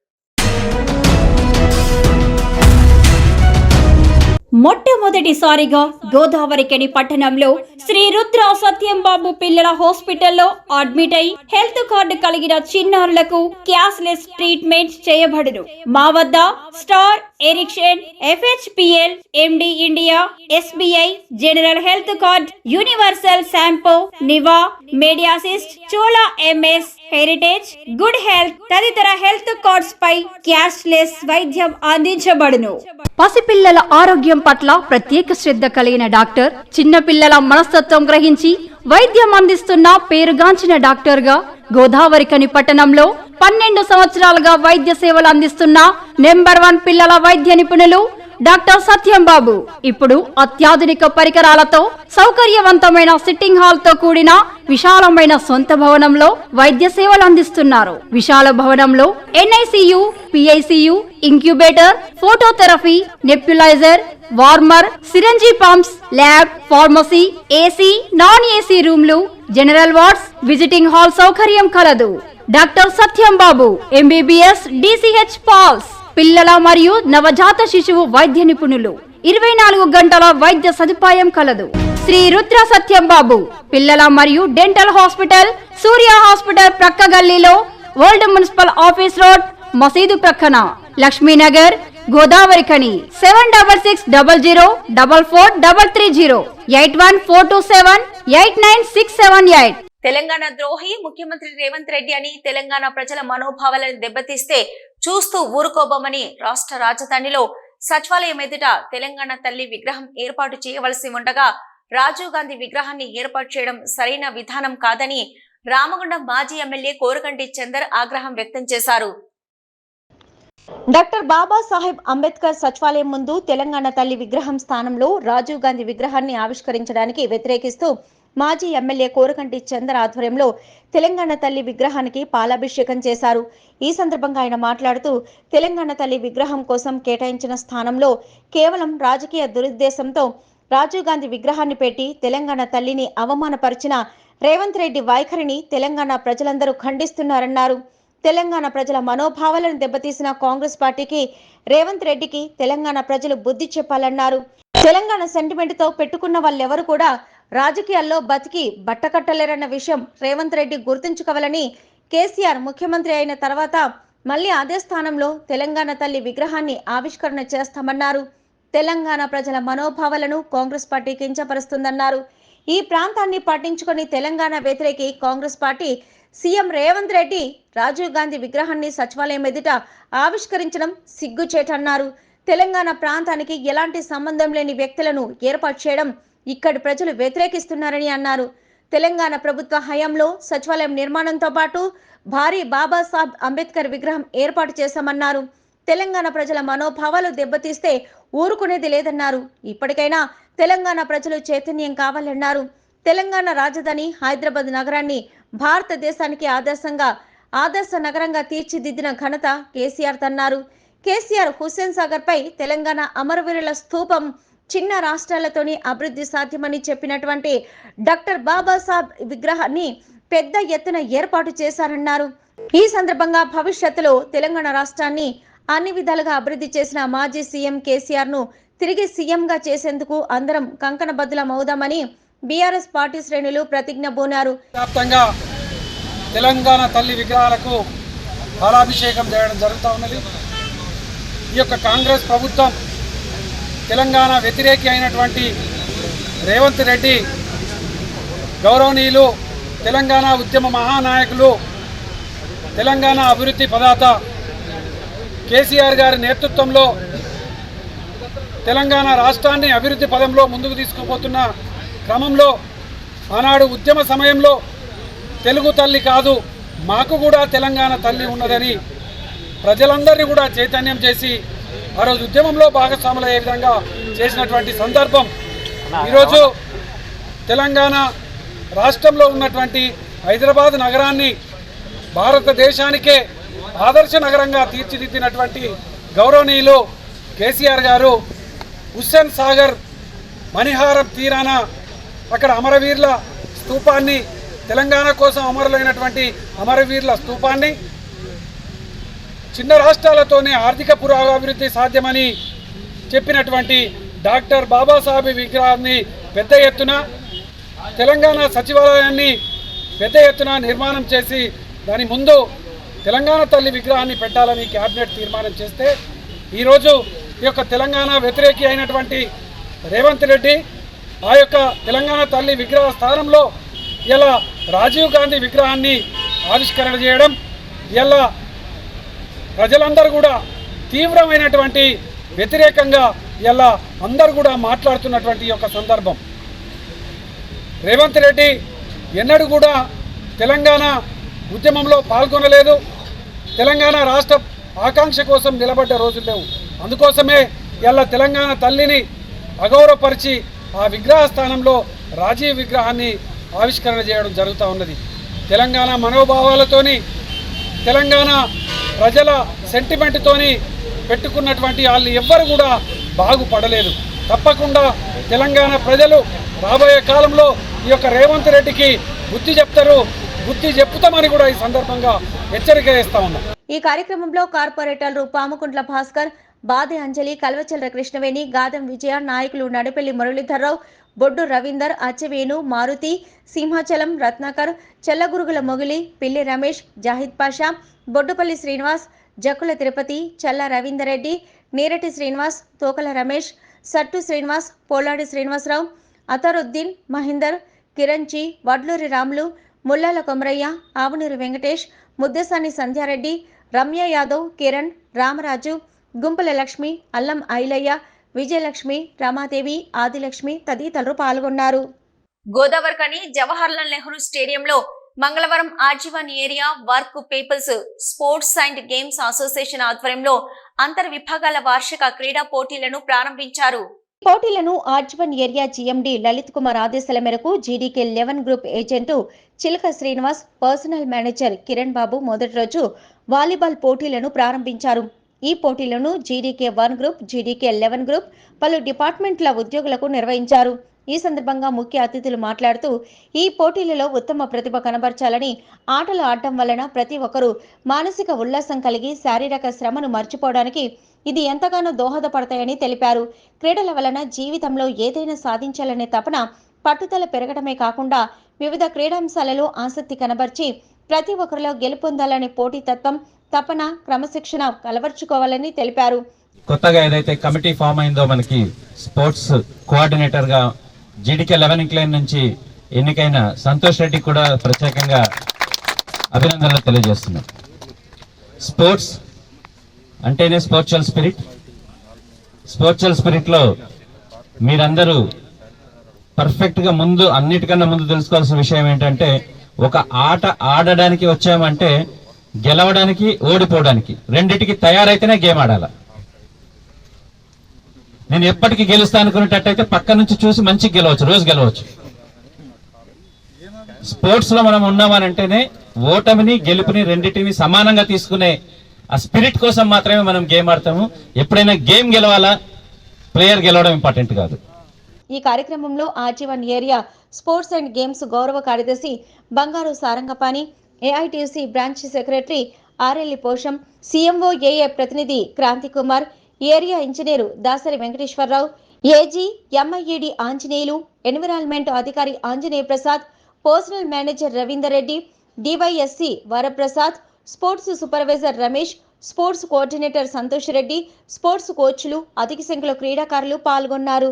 మొట్టమొదటిసారిగా గోదావరికని పట్టణంలో శ్రీ రుద్ర సత్యం బాబు పిల్లల హాస్పిటల్లో అడ్మిట్ అయి హెల్త్ కార్డు కలిగిన చిన్నారులకు క్యాష్లెస్ ట్రీట్మెంట్ చేయబడును. మా వద్ద star, Ericson, FHPL, MD India, SBI, general health card, universal Sompo, Niva, Medi Assist, Chola MS, Heritage, good health తదితర హెల్త్ కార్డ్స్ పై క్యాష్లెస్ వైద్యం అందించబడును. పసిపిల్లల ఆరోగ్యం పట్ల ప్రత్యేక శ్రద్ధ కలిగిన డాక్టర్, చిన్నపిల్లల మనస్తత్వం గ్రహించి వైద్యం అందిస్తున్న పేరుగాంచిన డాక్టర్ గా గోదావరికని పట్టణంలో 12 సంవత్సరాలుగా వైద్య సేవలు అందిస్తున్న నెంబర్ 1 పిల్లల వైద్య నిపుణులు డాక్టర్ సత్యం బాబు ఇప్పుడు అత్యాధునిక పరికరాలతో సౌకర్యవంతమైన సిట్టింగ్ హాల్ తో కూడిన విశాలమైన సొంత భవనంలో వైద్య సేవలు అందిస్తున్నారు. విశాల భవనంలో NICU, PICU, incubator, phototherapy, nebuliser, warmer, సిరంజీ pumps, lab, pharmacy, AC, non AC రూమ్లు, జనరల్ వార్డ్స్, విజిటింగ్ హాల్ సౌకర్యం కలదు. డాక్టర్ సత్యం బాబు MBBS, DCH పాల్స్, పిల్లల మరియు నవజాత శిశువు వైద్య నిపుణులు, 24 గంటల వైద్య సదుపాయం కలదు. శ్రీ రుద్ర సత్యం బాబు పిల్లల మరియు డెంటల్ హాస్పిటల్, సూర్య హాస్పిటల్ ప్రక్క గల్లీలో, ఓల్డ్ మున్సిపల్ ఆఫీస్ రోడ్, మసీదు ప్రక్కన, లక్ష్మీనగర్, గోదావరికని. 7600044330 8142789678. తెలంగాణ ద్రోహి ముఖ్యమంత్రి రేవంత్ రెడ్డి అని తెలంగాణ ప్రజల మనోభావాలను దెబ్బతీస్తే చూస్తూ ఊరుకోబోమని రాష్ట్ర రాజధానిలో సచివాలయం ఎదుట తెలంగాణ తల్లి విగ్రహం ఏర్పాటు చేయవలసి ఉండగా రాజీవ్ గాంధీ విగ్రహాన్ని ఏర్పాటు చేయడం సరైన విధానం కాదని రామగుండం మాజీ ఎమ్మెల్యే కోరకంటి చందర్ ఆగ్రహం వ్యక్తం చేశారు. డాక్టర్ బాబాసాహెబ్ అంబేద్కర్ సచివాలయం ముందు తెలంగాణ తల్లి విగ్రహం స్థానంలో రాజీవ్ గాంధీ విగ్రహాన్ని ఆవిష్కరించడానికి వ్యతిరేకిస్తూ మాజీ ఎమ్మెల్యే కోరకంటి చందర్ ఆధ్వర్యంలో తెలంగాణ తల్లి విగ్రహానికి పాలాభిషేకం చేశారు. ఈ సందర్భంగా ఆయన మాట్లాడుతూ తెలంగాణ తల్లి విగ్రహం కోసం కేటాయించిన స్థానంలో కేవలం రాజకీయ దురుద్దేశంతో రాజీవ్ గాంధీ విగ్రహాన్ని పెట్టి తెలంగాణ తల్లిని అవమానపరిచిన రేవంత్ రెడ్డి వైఖరిని తెలంగాణ ప్రజలందరూ ఖండిస్తున్నారన్నారు. తెలంగాణ ప్రజల మనోభావాలను దెబ్బతీసిన కాంగ్రెస్ పార్టీకి, రేవంత్ రెడ్డికి తెలంగాణ ప్రజలు బుద్ధి చెప్పాలన్నారు. తెలంగాణ సెంటిమెంట్ తో పెట్టుకున్న వాళ్ళెవరు కూడా రాజకీయాల్లో బతికి బట్టకట్టలేరన్న విషయం రేవంత్ రెడ్డి గుర్తుంచుకోవాలని, కేసీఆర్ ముఖ్యమంత్రి అయిన తర్వాత మళ్ళీ అదే స్థానంలో తెలంగాణ తల్లి విగ్రహాన్ని ఆవిష్కరణ చేస్తామన్నారు. తెలంగాణ ప్రజల మనోభావాలను కాంగ్రెస్ పార్టీ కించపరుస్తుందన్నారు. ఈ ప్రాంతాన్ని పట్టించుకొని తెలంగాణ వ్యతిరేకి కాంగ్రెస్ పార్టీ సీఎం రేవంత్ రెడ్డి రాజీవ్ గాంధీ విగ్రహాన్ని సచివాలయం ఎదుట ఆవిష్కరించడం సిగ్గుచేటన్నారు. తెలంగాణ ప్రాంతానికి ఎలాంటి సంబంధం లేని వ్యక్తులను ఏర్పాటు చేయడం ఇక్కడి ప్రజలు వ్యతిరేకిస్తున్నారని అన్నారు. తెలంగాణ ప్రభుత్వ హయాంలో సచివాలయం నిర్మాణంతో పాటు భారీ బాబాసాహెబ్ అంబేద్కర్ విగ్రహం ఏర్పాటు చేశామన్నారు. తెలంగాణ ప్రజల మనోభావాలు దెబ్బతీస్తే ఊరుకునేది లేదన్నారు. ఇప్పటికైనా తెలంగాణ ప్రజలు చైతన్యం కావాలన్నారు. తెలంగాణ రాజధాని హైదరాబాద్ నగరాన్ని భారతదేశానికి ఆదర్శ నగరంగా తీర్చిదిద్దిన ఘనత కేసీఆర్ తన్నారు. కేసీఆర్ హుస్సేన్ సాగర్ పై తెలంగాణ అమరవీరుల స్థూపం చిన్న రాష్ట్రాలతోని అభివృద్ధి సాధ్యమని చెప్పినటువంటి డాక్టర్ బాబాసాహెబ్ విగ్రహాన్ని పెద్ద ఎత్తున ఏర్పాటు చేశారన్నారు. ఈ సందర్భంగా భవిష్యత్తులో తెలంగాణ రాష్ట్రాన్ని అన్ని విధాలుగా అభివృద్ధి చేసిన మాజీ సీఎం కేసీఆర్ ను తిరిగి సీఎంగా చేసేందుకు అందరం కంకణబద్దులం అవుదామని బీఆర్ఎస్ పార్టీ శ్రేణులు ప్రతిజ్ఞ బూనారు. వ్యాప్తంగా తెలంగాణ తల్లి విగ్రహాలకు పాలాభిషేకం చేయడం జరుగుతూ ఉన్నది. ఈ యొక్క కాంగ్రెస్ ప్రభుత్వం తెలంగాణ వ్యతిరేకి అయినటువంటి రేవంత్ రెడ్డి గౌరవనీయులు, తెలంగాణ ఉద్యమ మహానాయకులు, తెలంగాణ అభివృద్ధి పదాత కేసీఆర్ గారి నేతృత్వంలో తెలంగాణ రాష్ట్రాన్ని అభివృద్ధి పదంలో ముందుకు తీసుకుపోతున్న క్రమంలో ఆనాడు ఉద్యమ సమయంలో తెలుగు తల్లి కాదు, మాకు కూడా తెలంగాణ తల్లి ఉన్నదని ప్రజలందరినీ కూడా చైతన్యం చేసి ఆ రోజు ఉద్యమంలో భాగస్వాములయ్యే విధంగా చేసినటువంటి సందర్భం ఈరోజు తెలంగాణ రాష్ట్రంలో ఉన్నటువంటి హైదరాబాద్ నగరాన్ని భారతదేశానికే ఆదర్శ నగరంగా తీర్చిదిద్దినటువంటి గౌరవనీయులు కేసీఆర్ గారు హుస్సేన్ సాగర్ మణిహారం తీరాన అక్కడ అమరవీరుల స్తూపాన్ని, తెలంగాణ కోసం అమరులైనటువంటి అమరవీరుల స్తూపాన్ని చిన్న రాష్ట్రాలతోనే ఆర్థిక పురోగతి సాధ్యమని చెప్పినటువంటి డాక్టర్ బాబాసాహెబ్ విగ్రహాన్ని పెద్ద ఎత్తున తెలంగాణ సచివాలయాన్ని పెద్ద ఎత్తున నిర్మాణం చేసి దాని ముందు తెలంగాణ తల్లి విగ్రహాన్ని పెట్టాలని క్యాబినెట్ తీర్మానం చేస్తే ఈరోజు ఈ యొక్క తెలంగాణ వ్యతిరేకి అయినటువంటి రేవంత్ రెడ్డి ఆ యొక్క తెలంగాణ తల్లి విగ్రహ స్థానంలో ఇలా రాజీవ్ గాంధీ విగ్రహాన్ని ఆవిష్కరణ చేయడం ఇలా ప్రజలందరూ కూడా తీవ్రమైనటువంటి వ్యతిరేకంగా ఇలా అందరూ కూడా మాట్లాడుతున్నటువంటి యొక్క సందర్భం. రేవంత్ రెడ్డి ఎన్నడూ కూడా తెలంగాణ ఉద్యమంలో పాల్గొనలేదు. తెలంగాణ రాష్ట్ర ఆకాంక్ష కోసం నిలబడ్డ రోజులు లేవు. అందుకోసమే ఇలా తెలంగాణ తల్లిని అగౌరవపరిచి ఆ విగ్రహ స్థానంలో రాజీవ్ విగ్రహాన్ని ఆవిష్కరణ చేయడం జరుగుతూ ఉన్నది. తెలంగాణ మనోభావాలతోని తెలంగాణ ప్రజల సెంటిమెంట్తోని పెట్టుకున్నటువంటి వాళ్ళు ఎవ్వరు కూడా బాగుపడలేదు. తప్పకుండా తెలంగాణ ప్రజలు రాబోయే కాలంలో ఈ యొక్క రేవంత్ రెడ్డికి బుద్ధి చెప్తారు, బుద్ధి చెప్తామని కూడా ఈ సందర్భంగా హెచ్చరిక చేస్తా ఉన్నాం. ఈ కార్యక్రమంలో కార్పొరేటర్లు పాముకుంట్ల భాస్కర్, బాదే అంజలి, కల్వచల్ర కృష్ణవేణి, గాదం విజయ, నాయకులు నడిపెల్లి మురళీధర్రావు, బొడ్డు రవీందర్, అచ్చవేణు, మారుతి, సింహాచలం, రత్నాకర్, చెల్లగురుగుల మొగిలి, పిల్లి రమేష్, జాహిద్ పాషా, బొడ్డుపల్లి శ్రీనివాస్, జక్కుల తిరుపతి, చల్ల రవీందర్ రెడ్డి, నీరటి శ్రీనివాస్, తోకల రమేష్, సట్టు శ్రీనివాస్, పోలాడి శ్రీనివాసరావు, అతరుద్దీన్, మహేందర్, కిరణ్చి, వడ్లూరి రాములు, ముల్లాల కొమరయ్య, ఆవునూరు వెంకటేష్, ముద్దసాని సంధ్యారెడ్డి, రమ్య యాదవ్, కిరణ్, రామరాజు, గుంపుల లక్ష్మి, అల్లం ఐలయ్య, విజయలక్ష్మి, రమాదేవి, ఆదిలక్ష్మి తదితరులు పాల్గొన్నారు. గోదావరికని జవహర్లాల్ నెహ్రూ స్టేడియంలో మంగళవారం ఆజీవన్ area work people's sports and games association ఆధ్వర్యంలో అంతర్ విభాగాల వార్షిక క్రీడా పోటీలను ప్రారంభించారు. పోటీలను RG one area GMD Lalit Kumar ఆదేశాల మేరకు GDK 11 group agent Chilaka Srinivas, personal manager Kiran Babu మొదటి రోజు వాలీబాల్ పోటీలను ప్రారంభించారు. ఈ పోటీలను జీడీకే 1 గ్రూప్, జీడీకే 11 గ్రూప్ పలు డిపార్ట్మెంట్ల ఉద్యోగులకు నిర్వహించారు. ఈ సందర్భంగా ముఖ్య అతిథులు మాట్లాడుతూ ఈ పోటీలలో ఉత్తమ ప్రతిభ కనబర్చాలని, ఆటలు ఆడటం వలన ప్రతి ఒక్కరూ మానసిక ఉల్లాసం కలిగి శారీరక శ్రమను మర్చిపోవడానికి ఇది ఎంతగానో దోహదపడతాయని తెలిపారు. క్రీడల వలన జీవితంలో ఏదైనా సాధించాలనే తపన, పట్టుదల పెరగడమే కాకుండా వివిధ క్రీడాంశాలలో ఆసక్తి కనబర్చి ప్రతి ఒక్కరిలో గెలుపొందాలనే పోటీతత్వం, తపన, క్రమశిక్షణ కలవర్చుకోవాలని తెలిపారు. కొత్తగా ఏదైతే కమిటీ ఫామ్ అయిందో మనకి స్పోర్ట్స్ కోఆర్డినేటర్ గా జీడీకే 11 ఇంక్లైన్ నుంచి ఎన్నికైన సంతోష్ రెడ్డి కూడా ప్రత్యేకంగా అభినందనలు తెలియజేస్తున్నాం. స్పోర్ట్స్ అంటేనే స్పోర్చువల్ స్పిరిట్. స్పోర్చువల్ స్పిరిట్ లో మీరందరూ పర్ఫెక్ట్ గా ముందు అన్నిటికన్నా ముందు తెలుసుకోవాల్సిన విషయం ఏంటంటే, ఒక ఆట ఆడడానికి వచ్చామంటే గెలవడానికి, ఓడిపోవడానికి రెండిటికి తయారైతేనే గేమ్ ఆడాల. నేను ఎప్పటికీ గెలుస్తా అనుకునేటట్టయితే పక్క నుంచి చూసి మంచిగా గెలవచ్చు, రోజు గెలవచ్చు. స్పోర్ట్స్ లో మనం ఉన్నామనంటేనే ఓటమిని, గెలుపుని రెండింటిని సమానంగా తీసుకునే ఆ స్పిరిట్ కోసం మాత్రమే మనం గేమ్ ఆడతాము. ఎప్పుడైనా గేమ్ గెలవాలా, ప్లేయర్ గెలవడం ఇంపార్టెంట్ కాదు. ఈ కార్యక్రమంలో ఆజీవన్ ఏరియా స్పోర్ట్స్ అండ్ గేమ్స్ గౌరవ కార్యదర్శి Bangaru Sarangapani, AITC branch secretary ఆర్ఎల్లి పోషం, సీఎంఓ ఏఏ ప్రతినిధి Kranthi Kumar, area engineer Dasari Venkateswara Rao, AG MIED Anjaneyulu, environment అధికారి Anjaneya Prasad, personal manager Ravinder Reddy, DYSC Varaprasad, sports supervisor Ramesh, sports coordinator Santosh Reddy, sports కోచ్లు, అధిక సంఖ్యలో క్రీడాకారులు పాల్గొన్నారు.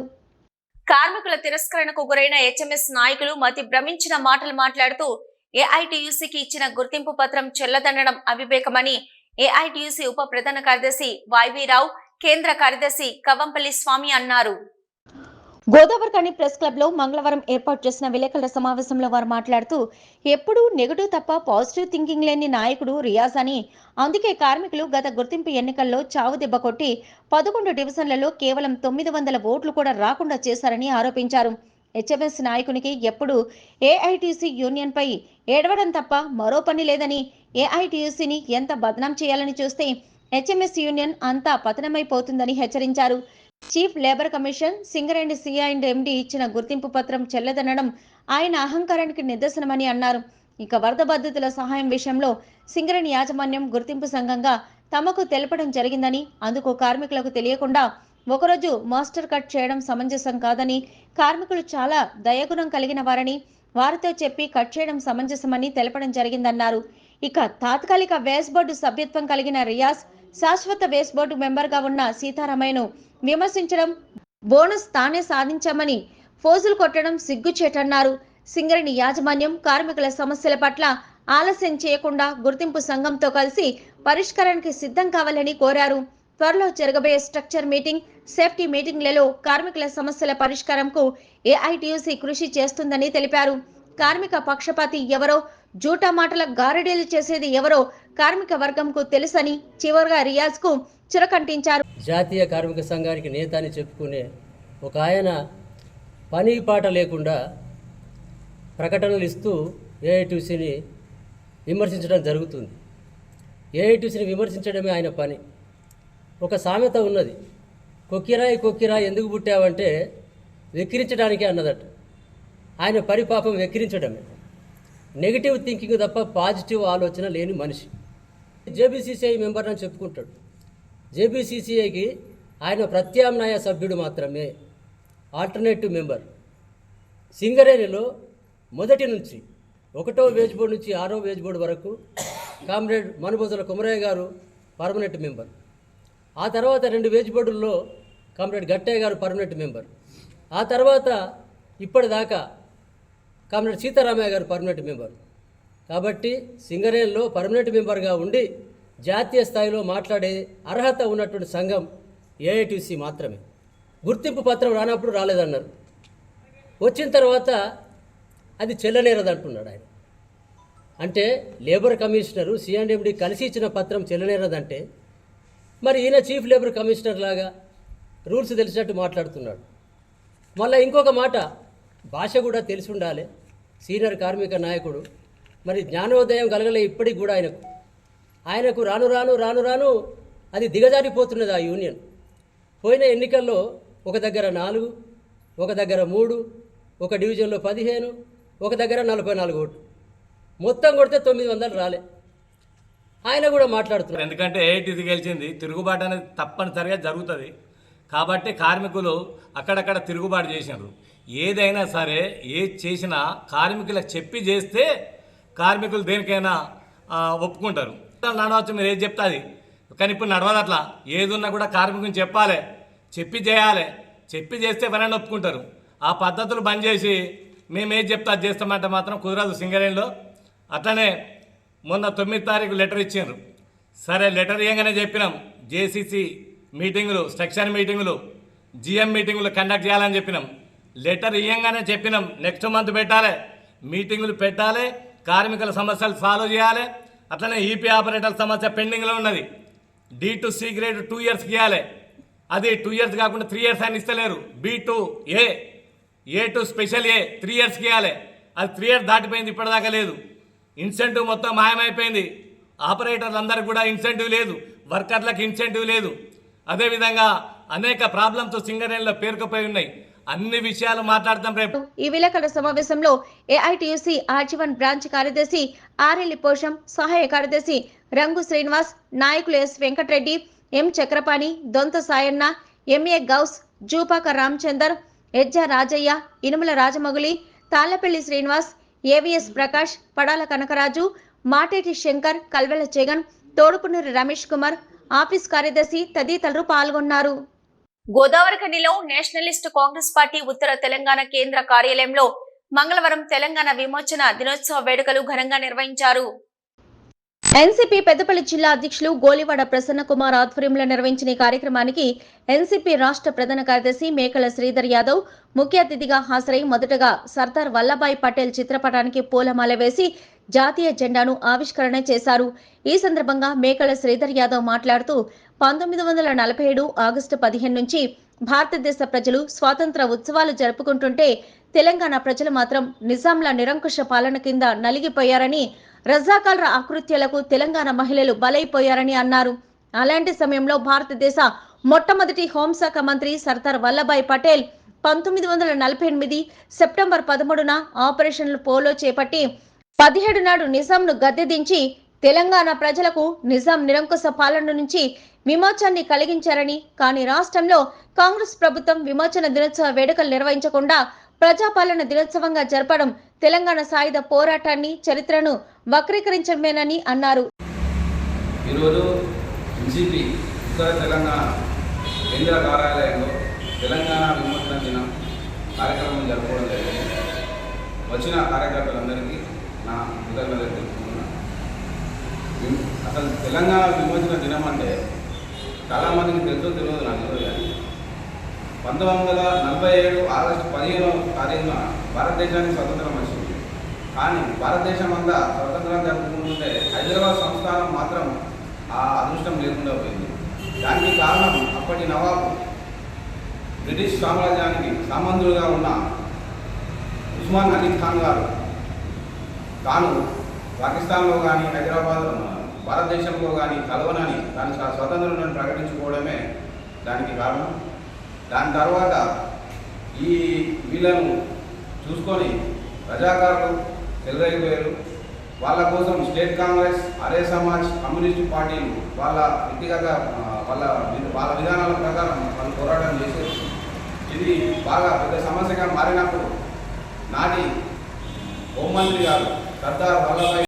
కార్మికుల తిరస్కరణకు గురైన హెచ్ఎంఎస్ నాయకులు మతి భ్రమించిన మాటలు మాట్లాడుతూ ఏఐటీయూసీకి ఇచ్చిన గుర్తింపు పత్రం చెల్లదనడం అవివేకమని ఏఐటీయూసీ ఉప ప్రధాన కార్యదర్శి వైవీరావు, కేంద్ర కార్యదర్శి కవంపల్లి స్వామి అన్నారు. గోదావరికని ప్రెస్ క్లబ్ లో మంగళవారం ఏర్పాటు చేసిన విలేకరుల సమావేశంలో వారు మాట్లాడుతూ, ఎప్పుడూ నెగటివ్ తప్ప పాజిటివ్ థింకింగ్ లేని నాయకుడు రియాజ్ అని, అందుకే కార్మికులు గత గుర్తింపు ఎన్నికల్లో చావు దెబ్బ కొట్టి 11 డివిజన్లలో కేవలం 900 ఓట్లు కూడా రాకుండా చేశారని ఆరోపించారు. హెచ్ఎంఎస్ నాయకునికి ఎప్పుడు ఏఐటీసీ యూనియన్ పై ఏడవడం తప్ప మరో పని లేదని, ఏఐటీయూసీని ఎంత బదనాం చేయాలని చూస్తే హెచ్ఎంఎస్ యూనియన్ అంతా పతనమైపోతుందని హెచ్చరించారు. చీఫ్ లేబర్ కమిషన్ సింగరేణి సిఐ&ఎండి ఇచ్చిన గుర్తింపు పత్రం చెల్లదనడం ఆయన అహంకారానికి నిదర్శనమని అన్నారు. ఇక వరద బాధితుల సహాయం విషయంలో సింగరేణి యాజమాన్యం గుర్తింపు సంఘంగా తమకు తెలపడం జరిగిందని, అందుకు కార్మికులకు తెలియకుండా ఒకరోజు మాస్టర్ కట్ చేయడం సమంజసం కాదని, కార్మికులు చాలా దయగుణం కలిగిన వారని వారితో చెప్పి కట్ చేయడం సమంజసమని తెలపడం జరిగిందన్నారు. ఇక తాత్కాలిక వేస్ బోర్డు సభ్యత్వం కలిగిన రియాజ్ శాశ్వత వేస్ బోర్డు మెంబర్గా ఉన్న సీతారామయ్యను విమర్శించడం, బోనస్ తానే సాధించామని ఫోజులు కొట్టడం సిగ్గుచేటన్నారు. సింగరేణి యాజమాన్యం కార్మికుల సమస్యల పట్ల ఆలస్యం చేయకుండా గుర్తింపు సంఘంతో కలిసి పరిష్కారానికి సిద్ధం కావాలని కోరారు. త్వరలో జరగబోయే స్ట్రక్చర్ మీటింగ్, సేఫ్టీ మీటింగ్లలో కార్మికుల సమస్యల పరిష్కారంకు ఏఐటీయూసీ కృషి చేస్తుందని తెలిపారు. కార్మిక పక్షపాతి ఎవరో, జూటా మాటల గారడీలు చేసేది ఎవరో కార్మిక వర్గంకు తెలుసని చివరిగా రియాజ్కు చురకంటించారు. జాతీయ కార్మిక సంఘానికి నేత అని చెప్పుకునే ఒక ఆయన పని పాట లేకుండా ప్రకటనలు ఇస్తూ ఏఐటీయూసీని విమర్శించడం జరుగుతుంది. ఏఐటీయూసీని విమర్శించడమే ఆయన పని. ఒక సామెత ఉన్నది, కొక్కిరాయి కొక్కిరాయి ఎందుకు పుట్టావంటే వెక్కిరించడానికే అన్నదట. ఆయన పరిపాపం వెక్కిరించడమే. నెగిటివ్ థింకింగ్ తప్ప పాజిటివ్ ఆలోచన లేని మనిషి. జేబీసీసీఐ మెంబర్ అని చెప్పుకుంటాడు. జేబీసీసీఐకి ఆయన ప్రత్యామ్నాయ సభ్యుడు మాత్రమే, ఆల్టర్నేటివ్ మెంబర్. సింగరేణిలో మొదటి నుంచి 1వ వేజ్ బోర్డు నుంచి 6వ వేజ్ బోర్డు వరకు కామ్రేడ్ మనుబోజుల కుమరయ్య గారు పర్మనెంట్ మెంబర్. ఆ తర్వాత 2 వేజ్ బోర్డుల్లో కామ్రేడ్ గట్టయ్య గారు పర్మనెంట్ మెంబర్. ఆ తర్వాత ఇప్పటిదాకా కామ్రేడ్ సీతారామయ్య గారు పర్మనెంట్ మెంబర్. కాబట్టి సింగరేణిలో పర్మనెంట్ మెంబర్గా ఉండి జాతీయ స్థాయిలో మాట్లాడే అర్హత ఉన్నటువంటి సంఘం ఏఐటీసీ మాత్రమే. గుర్తింపు పత్రం రానప్పుడు రాలేదన్నారు, వచ్చిన తర్వాత అది చెల్లనేరదంటున్నాడు ఆయన. అంటే లేబర్ కమిషనరు సిఎండ్ఎండి కలిసి ఇచ్చిన పత్రం చెల్లనేరదంటే మరి ఈయన చీఫ్ లేబర్ కమిషనర్ లాగా రూల్స్ తెలిసినట్టు మాట్లాడుతున్నాడు. మళ్ళీ ఇంకొక మాట, భాష కూడా తెలిసి ఉండాలి. సీనియర్ కార్మిక నాయకుడు, మరి జ్ఞానోదయం కలగలే ఇప్పటికి కూడా ఆయనకు రాను రాను రాను రాను అది దిగజారిపోతున్నది ఆ యూనియన్. పోయిన ఎన్నికల్లో ఒక దగ్గర 4, ఒక దగ్గర 3, ఒక డివిజన్లో 15, ఒక దగ్గర 44 ఓట్లు, మొత్తం కొడితే 900 రాలే. ఆయన కూడా మాట్లాడుతున్నారు. ఎందుకంటే ఏఐటీసీ గెలిచింది, తిరుగుబాటు అనేది తప్పనిసరిగా జరుగుతుంది. కాబట్టి కార్మికులు అక్కడక్కడ తిరుగుబాటు చేసినారు. ఏదైనా సరే ఏది చేసినా కార్మికులకు చెప్పి చేస్తే కార్మికులు దేనికైనా ఒప్పుకుంటారు. నడవచ్చు, మీరు ఏది చెప్తుంది, కానీ ఇప్పుడు నడవదు అట్లా. ఏది ఉన్నా కూడా కార్మికుని చెప్పాలి, చెప్పి చేయాలి. చెప్పి చేస్తే ఎవరైనా ఒప్పుకుంటారు. ఆ పద్ధతులు బంద్ చేసి మేము ఏది చెప్తే అది చేస్తామంటే మాత్రం కుదరదు సింగరేణిలో. అట్లనే మొన్న 9వ తారీఖు లెటర్ ఇచ్చారు. సరే, లెటర్ ఇవ్వగానే చెప్పినాం జేసీసీ మీటింగులు, స్ట్రక్చర్ మీటింగులు, జిఎం మీటింగులు కండక్ట్ చేయాలని చెప్పినాం. లెటర్ ఇవ్వగానే చెప్పినాం నెక్స్ట్ మంత్ పెట్టాలి, మీటింగులు పెట్టాలి, కార్మికుల సమస్యలు సాల్వ్ చేయాలి. అట్లనే ఈపీ ఆపరేటర్ల సమస్య పెండింగ్లో ఉన్నది. D to C grade 2 years ఇవ్వాలి. అది 2 years కాకుండా 3 years అని ఇస్తలేరు. B to A to special A 3 years ఇవ్వాలి. అది 3 years దాటిపోయింది, ఇప్పటిదాకా లేదు. ఇన్సెంటివ్ మొత్తం మాయమైపోయింది. ఆపరేటర్లు అందరికి కూడా ఇన్సెంటివ్ లేదు, వర్కర్లకు ఇన్సెంటివ్ లేదు. అదేవిధంగా అనేక ప్రాబ్లమ్స్ సింగరేణిలో పేరుకుపోయి ఉన్నాయి. అన్ని విషయాలు మాట్లాడతాం రేపు. ఈ విలేకరుల సమావేశంలో ఏఐటీయూసీ ఆర్జీవన్ బ్రాంచ్ కార్యదర్శి ఆర్ఎల్లి పోషం, సహాయ కార్యదర్శి రంగు శ్రీనివాస్, నాయకులు S Venkata Reddy, M Chakrapani, Dontha Sayanna, MA Gous, Jupaka Ramachander, Ejja Rajaiah, Inumula Rajamaguli, Thallapalli Srinivas, AVS Prakash, Padala Kanakaraju, Mateti Shankar, Kalvela Jagan, Thodupunuri Ramesh Kumar, office కార్యదర్శి తదితరులు పాల్గొన్నారు. గోదావరిఖనిలో నేషనలిస్ట్ కాంగ్రెస్ పార్టీ ఉత్తర తెలంగాణ కేంద్ర కార్యాలయంలో మంగళవారం తెలంగాణ విమోచన దినోత్సవ వేడుకలు ఘనంగా నిర్వహించారు. ఎన్సీపీ పెద్దపల్లి జిల్లా అధ్యక్షులు గోలివాడ ప్రసన్న కుమార్ ఆధ్వర్యంలో నిర్వహించిన ఈ కార్యక్రమానికి ఎన్సీపీ రాష్ట్ర ప్రధాన కార్యదర్శి మేకల శ్రీధర్ యాదవ్ ముఖ్య అతిథిగా హాజరై మొదటగా సర్దార్ వల్లభాయ్ పటేల్ చిత్రపటానికి పూలమాల వేసి జాతీయ జెండాను ఆవిష్కరణ చేశారు. ఈ సందర్భంగా మేకల శ్రీధర్ యాదవ్ మాట్లాడుతూ 1947 ఆగస్టు 15 నుంచి భారతదేశ ప్రజలు స్వాతంత్ర ఉత్సవాలు జరుపుకుంటుంటే తెలంగాణ ప్రజలు మాత్రం నిజాంల నిరంకుశ పాలన కింద నలిగిపోయారని, రజాకాల్ర ఆకృత్యాలకు తెలంగాణ మహిళలు బలైపోయారని అన్నారు. అలాంటి సమయంలో భారతదేశ మొట్టమొదటి హోంశాఖ మంత్రి సర్దార్ వల్లభాయ్ పటేల్ 1948 సెప్టెంబర్ 13న ఆపరేషన్ పోలో చేపట్టి 17 నాడు నిజాంను గద్దెదించి తెలంగాణ ప్రజలకు నిజాం నిరంకుశ పాలన నుంచి విమోచనాన్ని కలిగించారని, కానీ రాష్ట్రంలో కాంగ్రెస్ ప్రభుత్వం విమోచన దినోత్సవ వేడుకలు నిర్వహించకుండా ప్రజాపాలన దినోత్సవంగా జరపడం తెలంగాణ సాయుధ పోరాటాన్ని, చరిత్రను వక్రీకరించడమేనని అన్నారు. ఈరోజు బీజేపీ ఉత్తర తెలంగాణ కేంద్ర కార్యాలయంలో తెలంగాణ విమోచన దినం కార్యక్రమం జరుపుకోవడం జరిగింది. వచ్చిన కార్యకర్తలందరికీ నా కృతజ్ఞతలు తెలుపుతున్నాను. అసలు తెలంగాణ విమోచన దినం అంటే చాలామందికి తెలుసో తెలియదు, నాకు తెలియదు. కానీ 1947 ఆగస్టు 15వ తారీఖున భారతదేశానికి స్వతంత్రం వచ్చింది. కానీ భారతదేశం అంతా స్వతంత్రం జరుపుకుంటుంటే హైదరాబాద్ సంస్థానం మాత్రం ఆ అదృష్టం లేకుండా పోయింది. దానికి కారణం అప్పటి నవాబు బ్రిటిష్ సామ్రాజ్యానికి సామంతులుగా ఉన్న ఉస్మాన్ అలీ ఖాన్ గారు తాను పాకిస్తాన్లో కానీ హైదరాబాద్ భారతదేశంలో కానీ కలవనని దాని స్వతంత్రాన్ని ప్రకటించుకోవడమే దానికి కారణం. దాని తర్వాత ఈ వీళ్ళను చూసుకొని రజాకారులు చెలరైపోయారు. వాళ్ళ కోసం స్టేట్ కాంగ్రెస్, ఆర్య సమాజ్, కమ్యూనిస్టు పార్టీలు వాళ్ళ వ్యక్తిగత వాళ్ళ విధానాల ప్రకారం వాళ్ళు పోరాటం చేశారు. ఇది బాగా పెద్ద సమస్యగా మారినప్పుడు నాటి హోంమంత్రి గారు సర్దార్ వల్లభాయ్